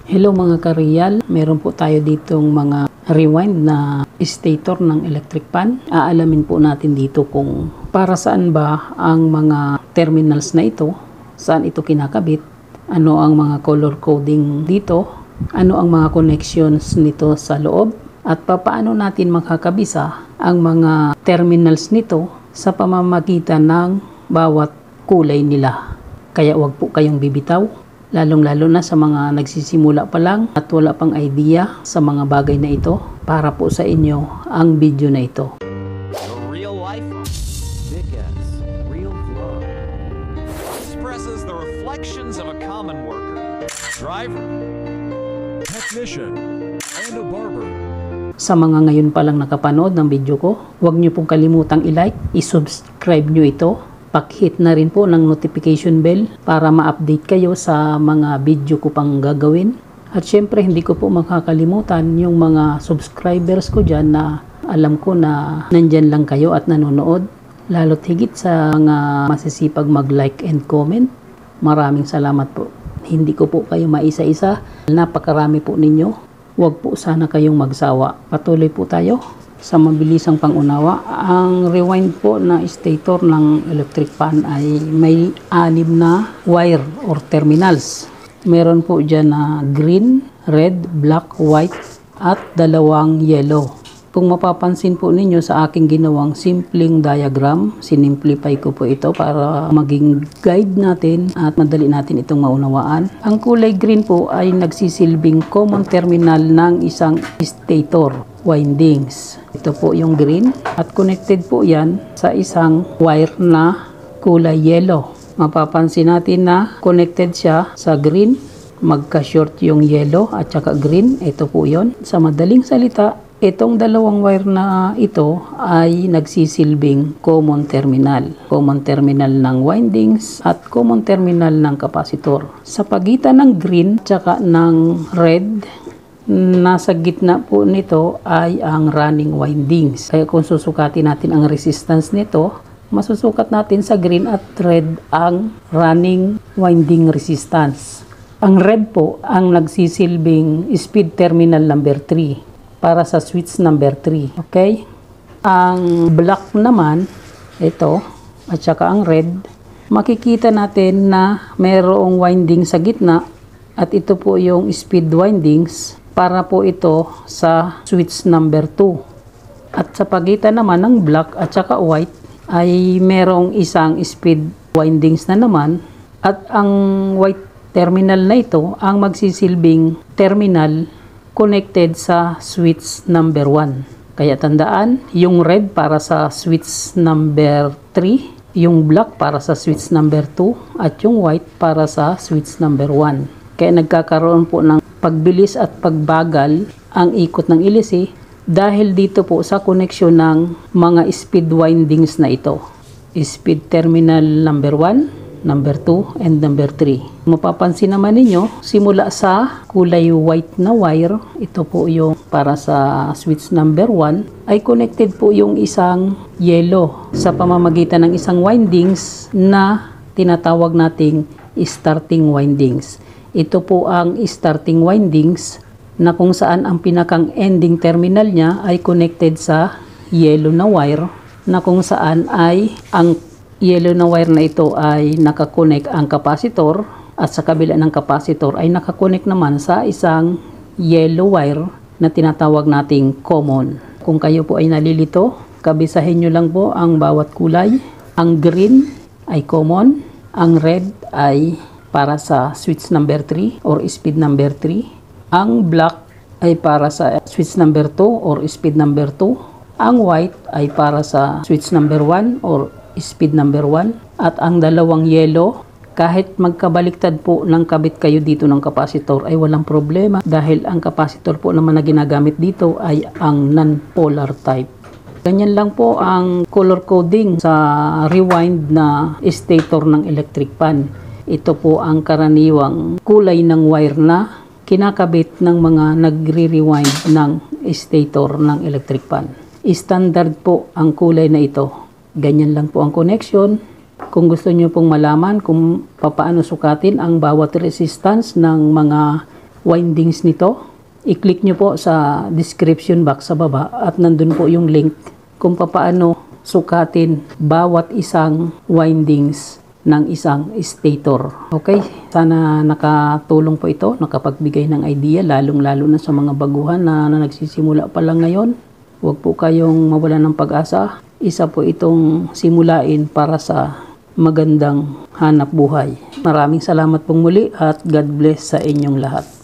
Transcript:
Hello mga ka-real, meron po tayo ditong mga rewind na stator ng electric fan. Aalamin po natin dito kung para saan ba ang mga terminals na ito, saan ito kinakabit, ano ang mga color coding dito, ano ang mga connections nito sa loob, at paano natin makakabisa ang mga terminals nito sa pamamagitan ng bawat kulay nila. Kaya wag po kayong bibitaw. Lalong-lalo na sa mga nagsisimula pa lang at wala pang idea sa mga bagay na ito, para po sa inyo ang video na ito. Real life, Big S, real vlog. Expresses the reflections of a common worker, driver, technician, and a barber. Sa mga ngayon pa lang nakapanood ng video ko, huwag niyo pong kalimutang i-like, i-subscribe niyo ito. Pag-hit na rin po ng notification bell para ma-update kayo sa mga video ko pang gagawin. At syempre hindi ko po makakalimutan yung mga subscribers ko dyan na alam ko na nandyan lang kayo at nanonood. Lalo't higit sa mga masisipag mag-like and comment. Maraming salamat po. Hindi ko po kayo maisa-isa. Napakarami po ninyo. Huwag po sana kayong magsawa. Patuloy po tayo sa mabilisang pangunawa. Ang rewind po na stator ng electric fan ay may 6 na wire or terminals. Meron po dyan na green, red, black, white at 2 yellow. Kung mapapansin po ninyo sa aking ginawang simpleng diagram, sinimplify ko po ito para maging guide natin at madali natin itong maunawaan. Ang kulay green po ay nagsisilbing common terminal ng isang stator windings. Ito po yung green at connected po yan sa isang wire na kulay yellow. Mapapansin natin na connected siya sa green, magka-short yung yellow at saka green. Ito po yon. Sa madaling salita, itong 2 wire na ito ay nagsisilbing common terminal. Common terminal ng windings at common terminal ng kapasitor. Sa pagitan ng green at ng red, nasa gitna po nito ay ang running windings. Kaya kung susukatin natin ang resistance nito, masusukat natin sa green at red ang running winding resistance. Ang red po ang nagsisilbing speed terminal number 3 para sa switch number 3. Okay? Ang black naman, ito, at saka ang red, makikita natin na mayroong winding sa gitna at ito po yung speed windings para po ito sa switch number 2. At sa pagitan naman ng black at saka white ay merong isang speed windings na naman at ang white terminal na ito ang magsisilbing terminal connected sa switch number 1. Kaya tandaan, yung red para sa switch number 3, yung black para sa switch number 2 at yung white para sa switch number 1. Kaya nagkakaroon po ng pagbilis at pagbagal ang ikot ng LC dahil dito po sa koneksyon ng mga speed windings na ito. Speed terminal number 1, number 2, and number 3. Mapapansin naman ninyo, simula sa kulay white na wire, ito po yung para sa switch number 1, ay connected po yung isang yellow sa pamamagitan ng isang windings na tinatawag nating starting windings. Ito po ang starting windings na kung saan ang pinakang ending terminal niya ay connected sa yellow na wire, na kung saan ay ang yellow na wire na ito ay nakakonek ang kapasitor at sa kabila ng kapasitor ay nakakonek naman sa isang yellow wire na tinatawag nating common. Kung kayo po ay nalilito, kabisahin nyo lang po ang bawat kulay. Ang green ay common, ang red ay para sa switch number 3 or speed number 3. Ang black ay para sa switch number 2 or speed number 2. Ang white ay para sa switch number 1 or speed number 1. At ang 2 yellow, kahit magkabaliktad po ng kabit kayo dito ng kapasitor ay walang problema dahil ang kapasitor po naman na ginagamit dito ay ang non-polar type. Ganyan lang po ang color coding sa rewind na stator ng electric fan. Ito po ang karaniwang kulay ng wire na kinakabit ng mga nagre-rewind ng stator ng electric fan. Standard po ang kulay na ito. Ganyan lang po ang connection. Kung gusto nyo pong malaman kung paano sukatin ang bawat resistance ng mga windings nito. I-click nyo po sa description box sa baba at nandun po yung link kung paano sukatin bawat isang windings ng isang stator. Okay, sana nakatulong po ito, nakapagbigay ng idea, lalong-lalo na sa mga baguhan na nagsisimula pa lang ngayon. Huwag po kayong mawalan ng pag-asa. Isa po itong simulain para sa magandang hanap buhay. Maraming salamat pong muli at God bless sa inyong lahat.